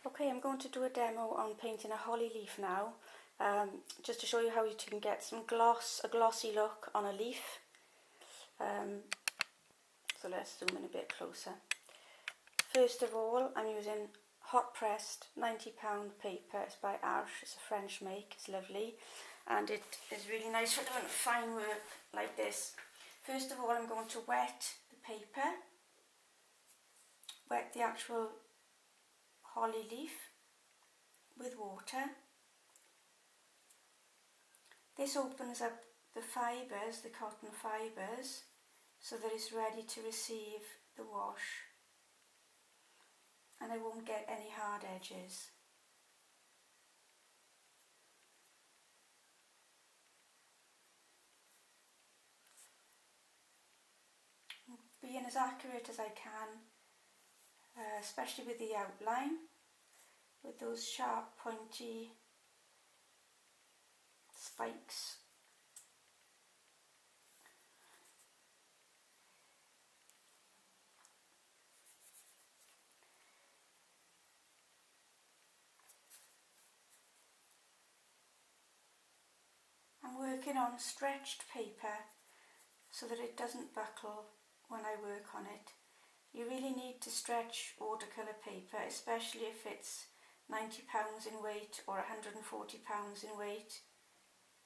Okay, I'm going to do a demo on painting a holly leaf now, just to show you how you can get a glossy look on a leaf. So let's zoom in a bit closer. First of all, I'm using hot pressed £90 paper. It's by Arche, it's a French make, it's lovely, and it is really nice for doing fine work like this. First of all, I'm going to wet the paper, wet the actual holly leaf with water. This opens up the fibres, the cotton fibres, so that it's ready to receive the wash, and I won't get any hard edges. Being as accurate as I can, especially with the outline, with those sharp pointy spikes. I'm working on stretched paper so that it doesn't buckle when I work on it. You really need to stretch watercolour paper, especially if it's 90 pounds in weight or 140 pounds in weight,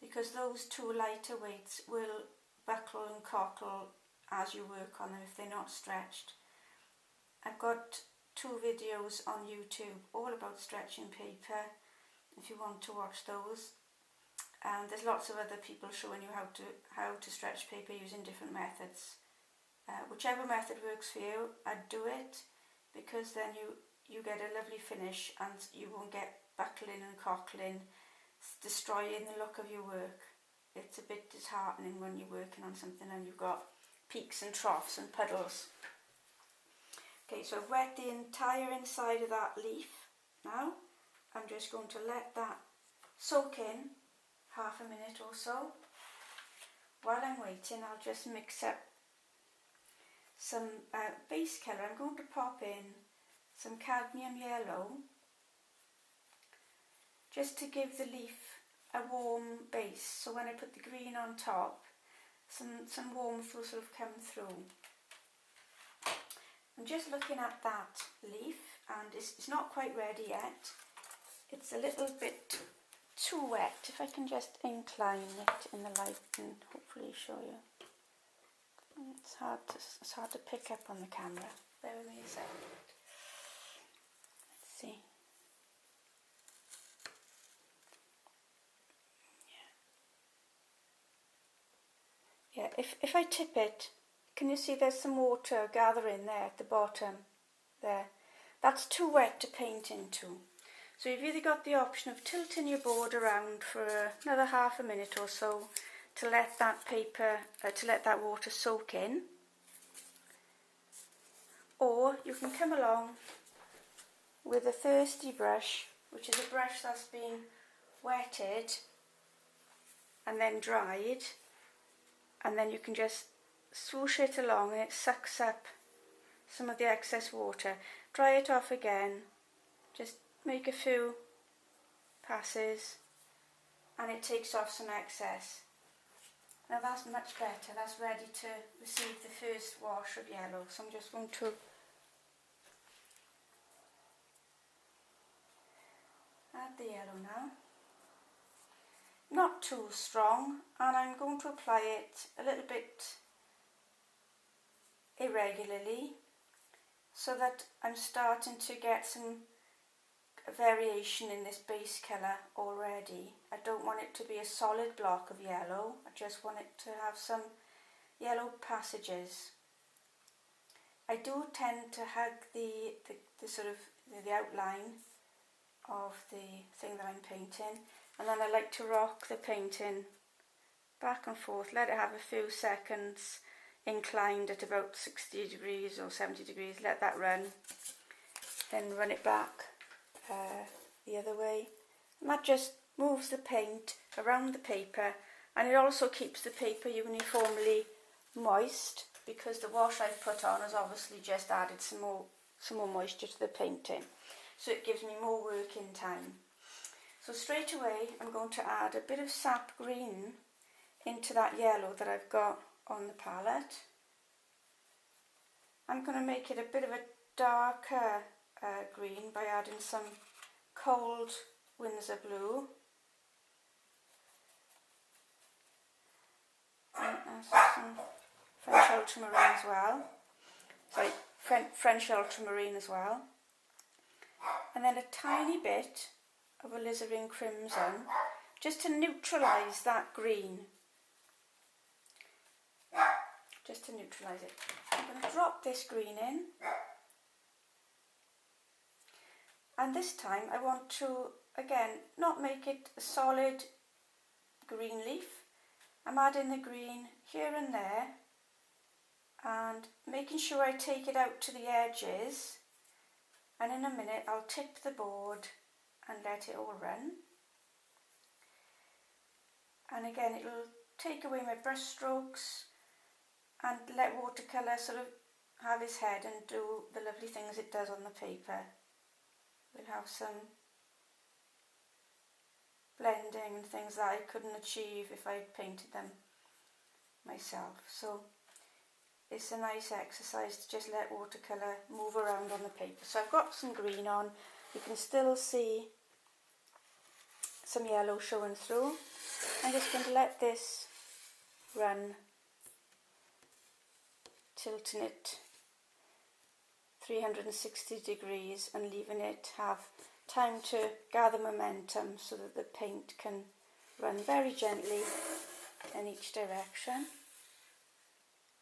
because those two lighter weights will buckle and cockle as you work on them if they're not stretched. I've got 2 videos on YouTube all about stretching paper if you want to watch those, and there's lots of other people showing you how to stretch paper using different methods. Whichever method works for you, I'd do it, because then you get a lovely finish and you won't get buckling and cockling, destroying the look of your work. It's a bit disheartening when you're working on something and you've got peaks and troughs and puddles. Okay, so I've wet the entire inside of that leaf now. I'm just going to let that soak in half a minute or so. While I'm waiting, I'll just mix up some base colour. I'm going to pop in some cadmium yellow, just to give the leaf a warm base, so when I put the green on top, some warmth will sort of come through. I'm just looking at that leaf, and it's not quite ready yet. It's a little bit too wet. If I can just incline it in the light and hopefully show you. It's hard to pick up on the camera. Bear with me a second. Let's see. Yeah, if I tip it, can you see there's some water gathering there at the bottom? There. That's too wet to paint into. So you've either got the option of tilting your board around for another half a minute or so to let that that water soak in, or you can come along with a thirsty brush, which is a brush that's been wetted and then dried, and then you can just swoosh it along and it sucks up some of the excess water. Dry it off again, just make a few passes and it takes off some excess. Now that's much better, that's ready to receive the first wash of yellow. So I'm just going to add the yellow now. Not too strong, and I'm going to apply it a little bit irregularly so that I'm starting to get some variation in this base colour already. I don't want it to be a solid block of yellow, I just want it to have some yellow passages. I do tend to hug the sort of the outline of the thing that I'm painting, and then I like to rock the painting back and forth, let it have a few seconds inclined at about 60 degrees or 70 degrees, let that run, then run it back the other way, and that just moves the paint around the paper, and it also keeps the paper uniformly moist, because the wash I've put on has obviously just added some more moisture to the painting. so it gives me more working time. So straight away I'm going to add a bit of sap green into that yellow that I've got on the palette. I'm going to make it a bit of a darker green by adding some cold Winsor blue. And some French ultramarine as well. Sorry, French ultramarine as well. And then a tiny bit of alizarin crimson, just to neutralise that green. Just to neutralise it. I'm going to drop this green in. And this time I want to, again, not make it a solid green leaf. I'm adding the green here and there and making sure I take it out to the edges, and in a minute I'll tip the board and let it all run. And again, it'll take away my brush strokes and let watercolour sort of have its head and do the lovely things it does on the paper. We'll have some blending and things that I couldn't achieve if I painted them myself. So it's a nice exercise to just let watercolour move around on the paper. So I've got some green on. You can still see some yellow showing through. I'm just going to let this run, tilting it 360 degrees and leaving it have time to gather momentum so that the paint can run very gently in each direction.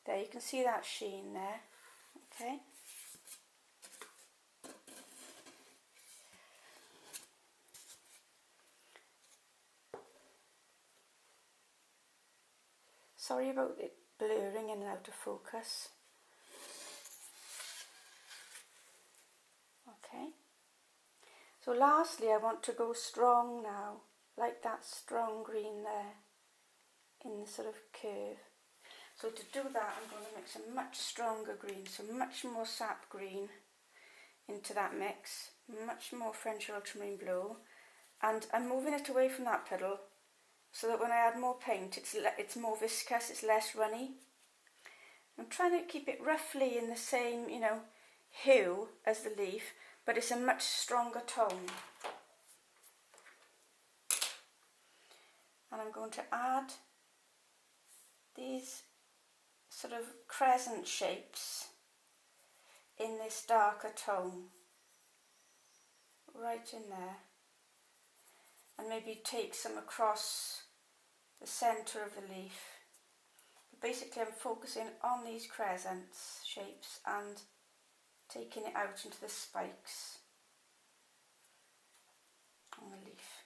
There, you can see that sheen there. Okay. Sorry about it blurring in and out of focus. Okay. So lastly, I want to go strong now, like that strong green there in the sort of curve. So to do that, I'm going to mix a much stronger green, so much more sap green into that mix, much more French ultramarine blue, and I'm moving it away from that puddle so that when I add more paint, it's more viscous, it's less runny. I'm trying to keep it roughly in the same, hue as the leaf, but it's a much stronger tone. And I'm going to add these sort of crescent shapes in this darker tone, right in there, and maybe take some across the centre of the leaf. But basically I'm focusing on these crescents shapes and taking it out into the spikes on the leaf.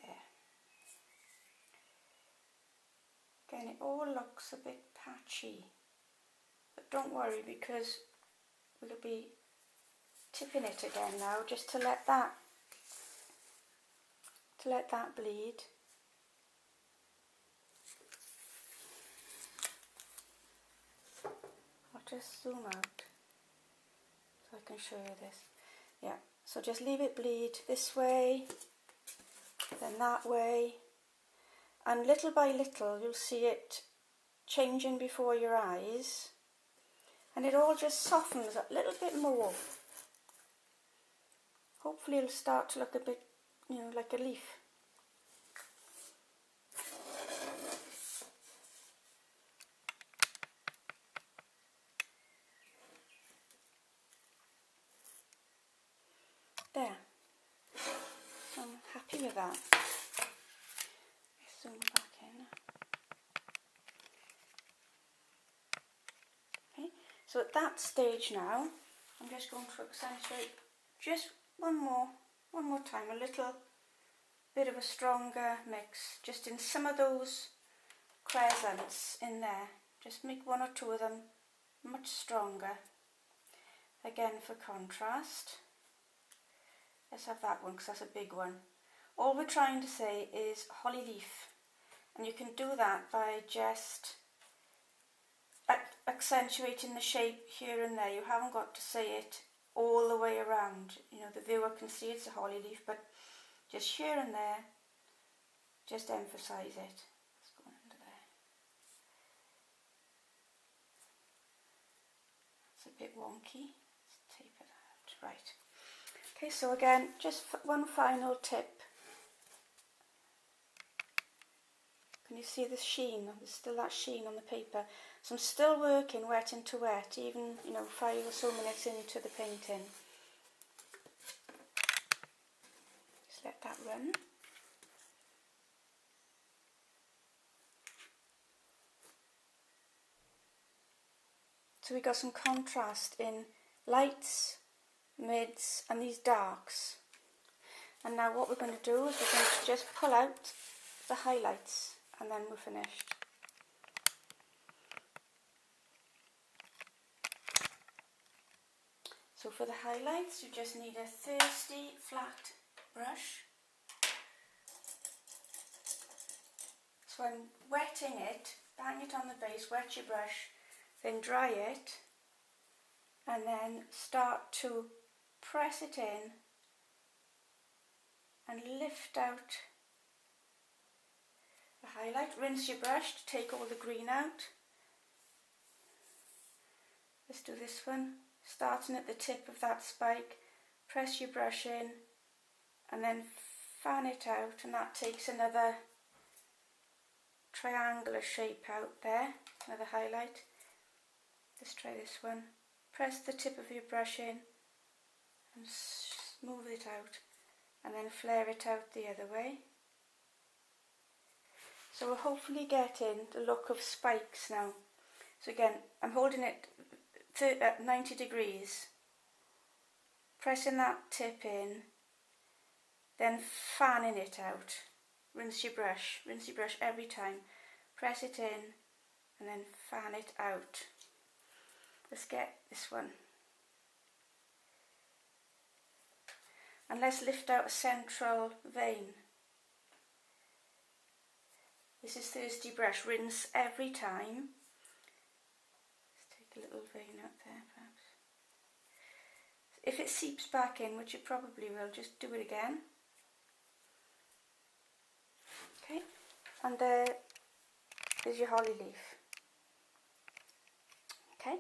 There. Again, it all looks a bit patchy, but don't worry, because we'll be tipping it again now, just to let that bleed. I'll just zoom out so I can show you this. Yeah, so just leave it bleed this way, then that way, and little by little you'll see it changing before your eyes, and it all just softens a little bit more. Hopefully it'll start to look a bit, like a leaf. There. I'm happy with that. Zoom back in. Okay, so at that stage now, I'm just going to accentuate just one more time, a little bit of a stronger mix, just in some of those crescents in there. Just make one or two of them much stronger. Again, for contrast. Let's have that one because that's a big one. All we're trying to say is holly leaf, and you can do that by just accentuating the shape here and there. You haven't got to say it all the way around. You know, the viewer can see it's a holly leaf, but just here and there, just emphasise it. Let's go under there. It's a bit wonky. Let's taper that out. Right. Okay, so again, just one final tip. Can you see the sheen? There's still that sheen on the paper. So I'm still working wet into wet, even, you know, 5 or so minutes into the painting. Just let that run. So we got some contrast in lights, mids and these darks. And now what we're going to do is we're going to just pull out the highlights and then we're finished. So for the highlights you just need a thirsty flat brush. So I'm wetting it, bang it on the base, wet your brush, then dry it and then start to press it in and lift out the highlight. Rinse your brush to take all the green out. Let's do this one. Starting at the tip of that spike, press your brush in and then fan it out, and that takes another triangular shape out there, another highlight. Let's try this one. Press the tip of your brush in and smooth it out and then flare it out the other way. So we're hopefully getting the look of spikes now. So again, I'm holding it at 90 degrees, pressing that tip in, then fanning it out. Rinse your brush every time. Press it in and then fan it out. Let's get this one. And let's lift out a central vein. This is thirsty brush, rinse every time. Let's take a little vein out there perhaps. If it seeps back in, which it probably will, just do it again. Okay, and there is your holly leaf. Okay.